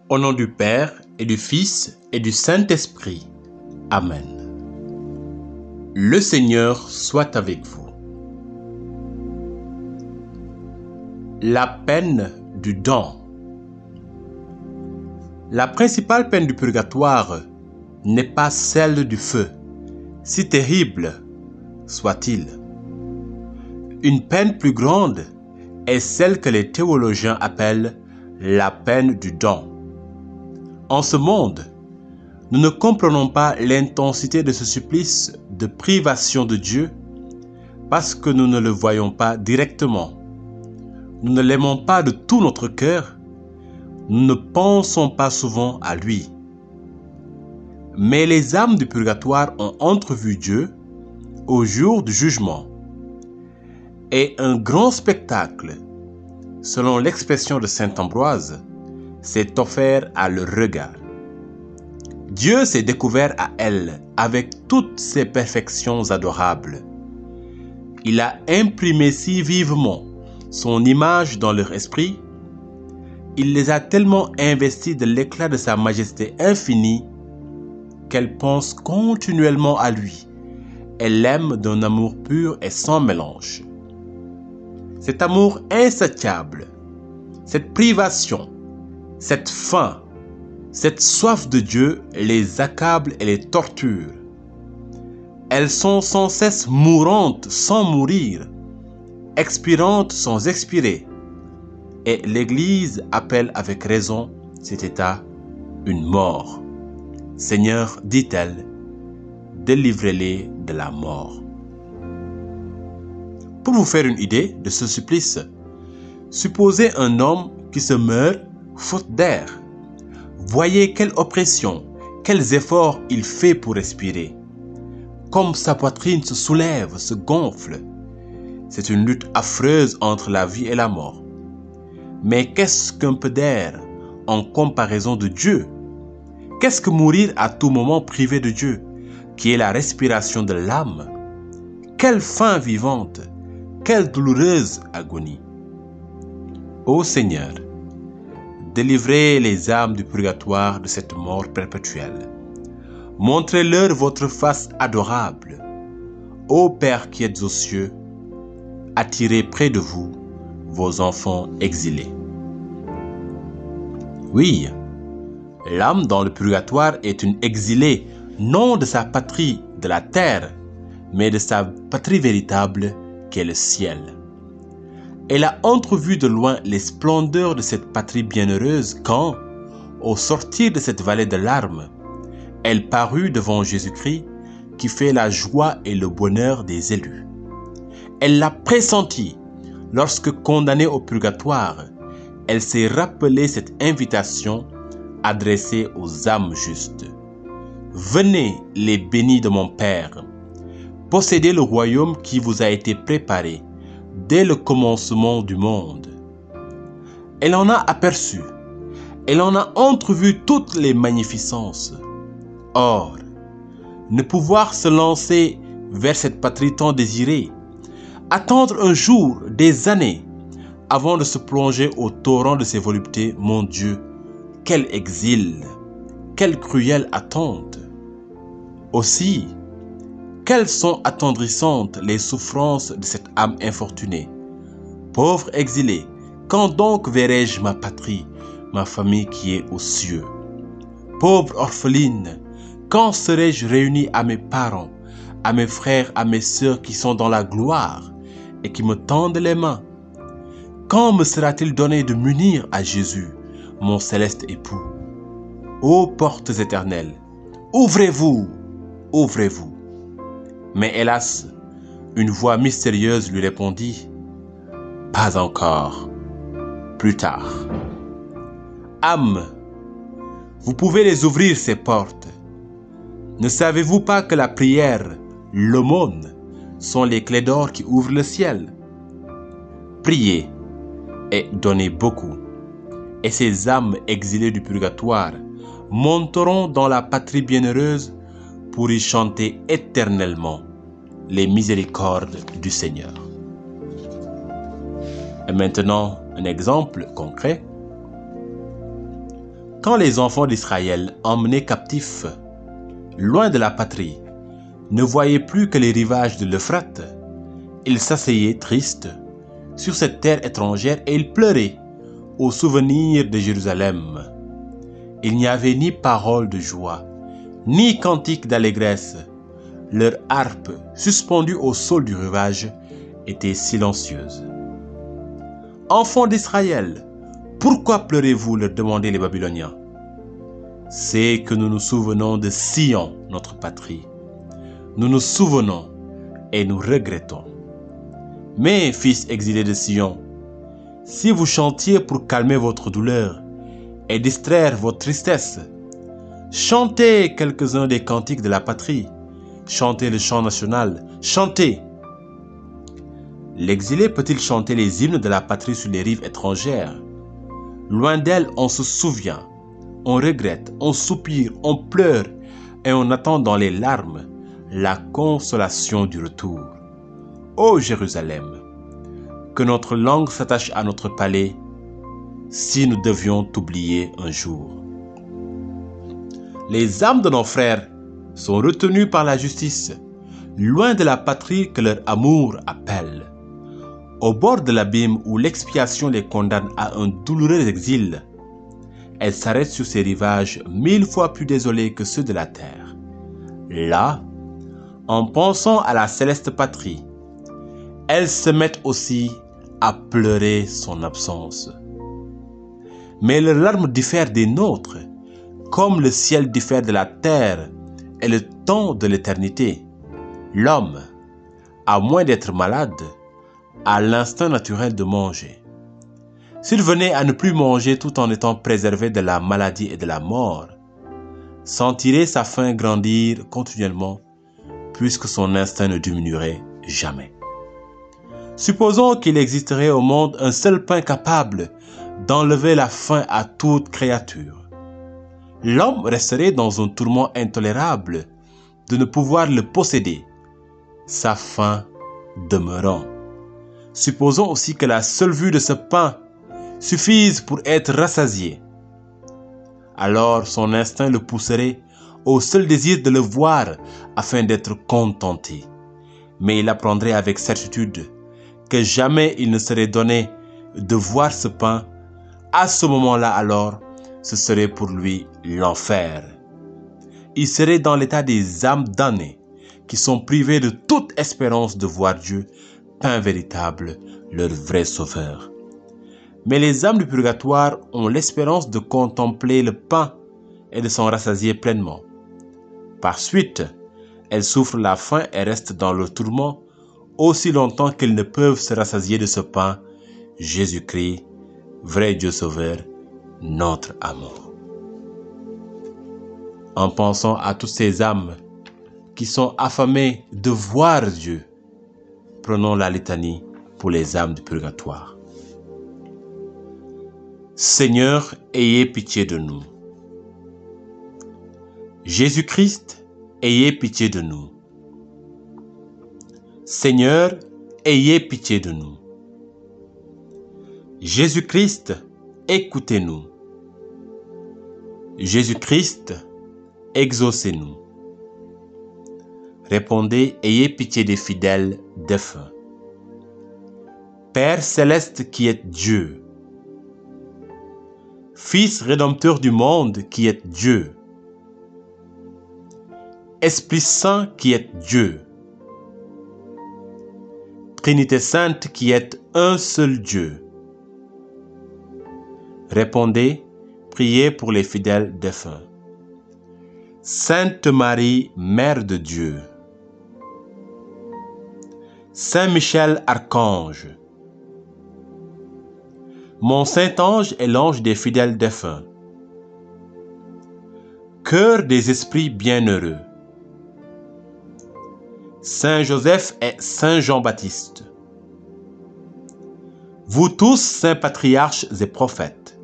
Au nom du Père, et du Fils, et du Saint-Esprit. Amen. Le Seigneur soit avec vous. La peine du don. La principale peine du purgatoire n'est pas celle du feu, si terrible soit-il. Une peine plus grande est celle que les théologiens appellent la peine du don. En ce monde, nous ne comprenons pas l'intensité de ce supplice de privation de Dieu parce que nous ne le voyons pas directement. Nous ne l'aimons pas de tout notre cœur. Nous ne pensons pas souvent à lui. Mais les âmes du purgatoire ont entrevu Dieu au jour du jugement. Et un grand spectacle, selon l'expression de saint Ambroise, s'est offert à leur regard. Dieu s'est découvert à elles avec toutes ses perfections adorables. Il a imprimé si vivement son image dans leur esprit. Il les a tellement investies de l'éclat de sa majesté infinie qu'elles pensent continuellement à lui. Elles l'aiment d'un amour pur et sans mélange. Cet amour insatiable, cette privation, cette faim, cette soif de Dieu les accable et les torture. Elles sont sans cesse mourantes sans mourir, expirantes sans expirer. Et l'Église appelle avec raison cet état une mort. Seigneur, dit-elle, délivrez-les de la mort. Pour vous faire une idée de ce supplice, supposez un homme qui se meurt faute d'air. Voyez quelle oppression, quels efforts il fait pour respirer. Comme sa poitrine se soulève, se gonfle. C'est une lutte affreuse entre la vie et la mort. Mais qu'est-ce qu'un peu d'air en comparaison de Dieu? Qu'est-ce que mourir à tout moment privé de Dieu, qui est la respiration de l'âme? Quelle faim vivante, quelle douloureuse agonie! Ô Seigneur, délivrez les âmes du purgatoire de cette mort perpétuelle. Montrez-leur votre face adorable. Ô Père qui êtes aux cieux, attirez près de vous vos enfants exilés. Oui, l'âme dans le purgatoire est une exilée, non de sa patrie de la terre, mais de sa patrie véritable qu'est le ciel. Elle a entrevu de loin les splendeurs de cette patrie bienheureuse quand, au sortir de cette vallée de larmes, elle parut devant Jésus-Christ qui fait la joie et le bonheur des élus. Elle l'a pressenti lorsque condamnée au purgatoire, elle s'est rappelé cette invitation adressée aux âmes justes. Venez, les bénis de mon Père, possédez le royaume qui vous a été préparé dès le commencement du monde. Elle en a aperçu, elle en a entrevu toutes les magnificences. Or, ne pouvoir se lancer vers cette patrie tant désirée, attendre un jour, des années, avant de se plonger au torrent de ses voluptés, mon Dieu, quel exil, quelle cruelle attente! Aussi, quelles sont attendrissantes les souffrances de cette âme infortunée. Pauvre exilé, quand donc verrai-je ma patrie, ma famille qui est aux cieux? Pauvre orpheline, quand serai-je réunie à mes parents, à mes frères, à mes sœurs qui sont dans la gloire et qui me tendent les mains? Quand me sera-t-il donné de m'unir à Jésus, mon céleste époux? Ô portes éternelles, ouvrez-vous, ouvrez-vous. Mais hélas, une voix mystérieuse lui répondit, « Pas encore, plus tard. » Âme, vous pouvez les ouvrir ces portes. Ne savez-vous pas que la prière, l'aumône, sont les clés d'or qui ouvrent le ciel? Priez et donnez beaucoup, et ces âmes exilées du purgatoire monteront dans la patrie bienheureuse pour y chanter éternellement les miséricordes du Seigneur. Et maintenant, un exemple concret. Quand les enfants d'Israël, emmenés captifs, loin de la patrie, ne voyaient plus que les rivages de l'Euphrate, ils s'asseyaient tristes sur cette terre étrangère et ils pleuraient au souvenir de Jérusalem. Il n'y avait ni parole de joie, ni cantique d'allégresse. Leur harpe, suspendue au sol du rivage, était silencieuse. Enfants d'Israël, pourquoi pleurez-vous, leur demandaient les Babyloniens. C'est que nous nous souvenons de Sion, notre patrie. Nous nous souvenons et nous regrettons. Mais, fils exilés de Sion, si vous chantiez pour calmer votre douleur et distraire votre tristesse, chantez quelques-uns des cantiques de la patrie, chantez le chant national, chantez. L'exilé peut-il chanter les hymnes de la patrie sur les rives étrangères? Loin d'elle, on se souvient, on regrette, on soupire, on pleure et on attend dans les larmes la consolation du retour. Ô Jérusalem, que notre langue s'attache à notre palais si nous devions t'oublier un jour. Les âmes de nos frères sont retenues par la justice, loin de la patrie que leur amour appelle. Au bord de l'abîme où l'expiation les condamne à un douloureux exil, elles s'arrêtent sur ces rivages 1000 fois plus désolés que ceux de la terre. Là, en pensant à la céleste patrie, elles se mettent aussi à pleurer son absence. Mais leurs larmes diffèrent des nôtres, comme le ciel diffère de la terre et le temps de l'éternité. L'homme, à moins d'être malade, a l'instinct naturel de manger. S'il venait à ne plus manger tout en étant préservé de la maladie et de la mort, sentirait sa faim grandir continuellement, puisque son instinct ne diminuerait jamais. Supposons qu'il existerait au monde un seul pain capable d'enlever la faim à toute créature. L'homme resterait dans un tourment intolérable de ne pouvoir le posséder, sa faim demeurant. Supposons aussi que la seule vue de ce pain suffise pour être rassasié. Alors son instinct le pousserait au seul désir de le voir afin d'être contenté. Mais il apprendrait avec certitude que jamais il ne serait donné de voir ce pain. À ce moment-là alors, ce serait pour lui l'enfer. Il serait dans l'état des âmes damnées qui sont privées de toute espérance de voir Dieu, pain véritable, leur vrai sauveur. Mais les âmes du purgatoire ont l'espérance de contempler le pain et de s'en rassasier pleinement. Par suite, elles souffrent la faim et restent dans le tourment aussi longtemps qu'elles ne peuvent se rassasier de ce pain, Jésus-Christ, vrai Dieu sauveur, notre amour. En pensant à toutes ces âmes qui sont affamées de voir Dieu, prenons la litanie pour les âmes du purgatoire. Seigneur, ayez pitié de nous. Jésus-Christ, ayez pitié de nous. Seigneur, ayez pitié de nous. Jésus-Christ, écoutez-nous. Jésus-Christ, exaucez-nous. Répondez, ayez pitié des fidèles défunts. Père céleste qui êtes Dieu, Fils rédempteur du monde qui êtes Dieu, Esprit Saint qui êtes Dieu, Trinité Sainte qui êtes un seul Dieu. Répondez, priez pour les fidèles défunts. Sainte Marie, Mère de Dieu. Saint Michel, Archange. Mon Saint-Ange est l'ange des fidèles défunts. Cœur des esprits bienheureux. Saint Joseph et Saint Jean-Baptiste. Vous tous, saints patriarches et prophètes.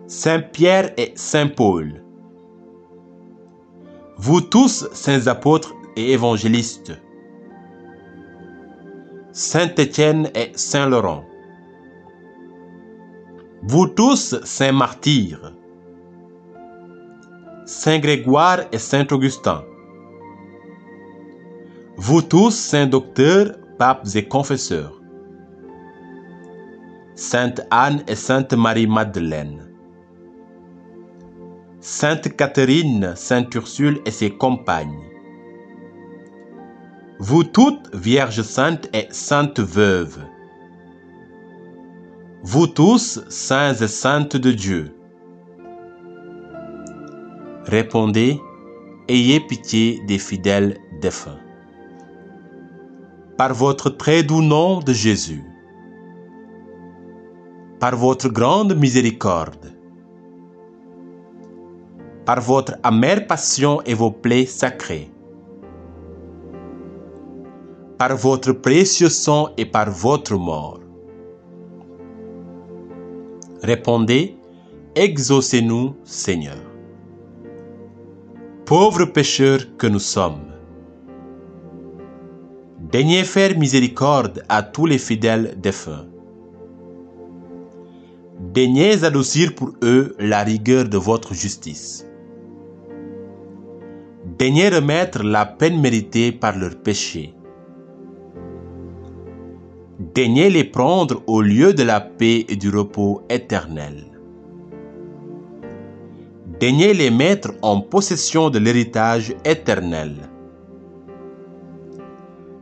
Saint Pierre et Saint Paul. Vous tous, saints apôtres et évangélistes. Saint Étienne et Saint Laurent. Vous tous, saints martyrs, Saint Grégoire et Saint Augustin, vous tous, saints docteurs, papes et confesseurs, Sainte Anne et Sainte Marie-Madeleine, Sainte Catherine, Sainte Ursule et ses compagnes, vous toutes, Vierges saintes et saintes veuves, vous tous, saints et saintes de Dieu, répondez, ayez pitié des fidèles défunts. Par votre très doux nom de Jésus, par votre grande miséricorde, par votre amère passion et vos plaies sacrées, par votre précieux sang et par votre mort, répondez, exaucez-nous, Seigneur. Pauvres pécheurs que nous sommes, daignez faire miséricorde à tous les fidèles défunts. Daignez adoucir pour eux la rigueur de votre justice. Daignez remettre la peine méritée par leurs péchés. Daignez les prendre au lieu de la paix et du repos éternel. Daignez les mettre en possession de l'héritage éternel.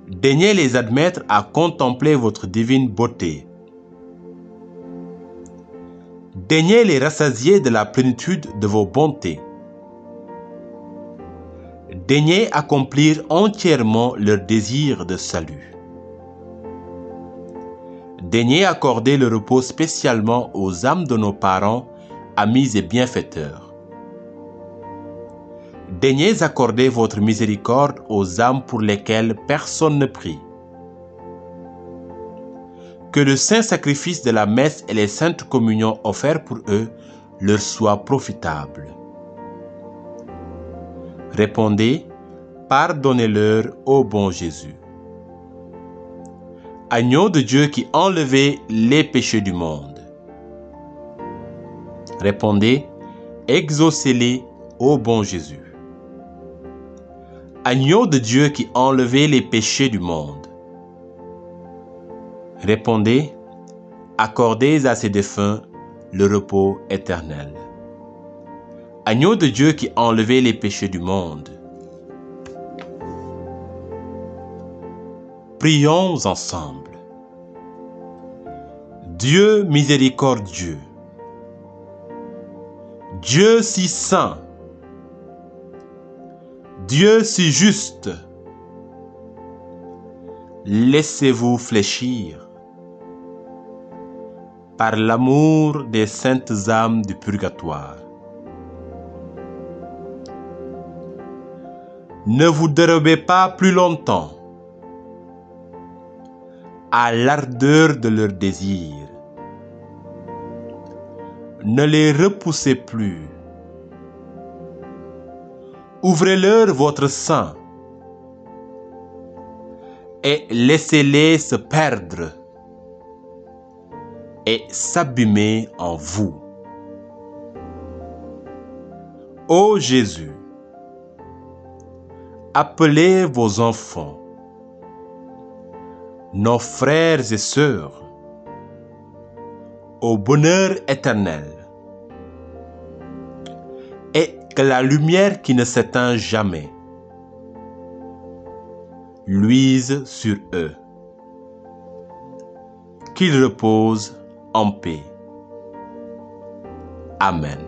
Daignez les admettre à contempler votre divine beauté. Daignez les rassasier de la plénitude de vos bontés. Daignez accomplir entièrement leur désir de salut. Daignez accorder le repos spécialement aux âmes de nos parents, amis et bienfaiteurs. Daignez accorder votre miséricorde aux âmes pour lesquelles personne ne prie. Que le saint sacrifice de la messe et les saintes communions offertes pour eux leur soient profitables. Répondez, pardonnez-leur, ô bon Jésus. Agneau de Dieu qui enlevait les péchés du monde. Répondez, exaucez-les, ô bon Jésus. Agneau de Dieu qui enlevait les péchés du monde. Répondez, accordez à ces défunts le repos éternel. Agneau de Dieu qui enlevait les péchés du monde. Prions ensemble. Dieu miséricordieux, Dieu si saint, Dieu si juste, laissez-vous fléchir par l'amour des saintes âmes du purgatoire. Ne vous dérobez pas plus longtemps à l'ardeur de leurs désirs. Ne les repoussez plus. Ouvrez-leur votre sein et laissez-les se perdre et s'abîmer en vous. Ô Jésus, appelez vos enfants, nos frères et sœurs, au bonheur éternel, et que la lumière qui ne s'éteint jamais luise sur eux, qu'ils reposent en paix. Amen.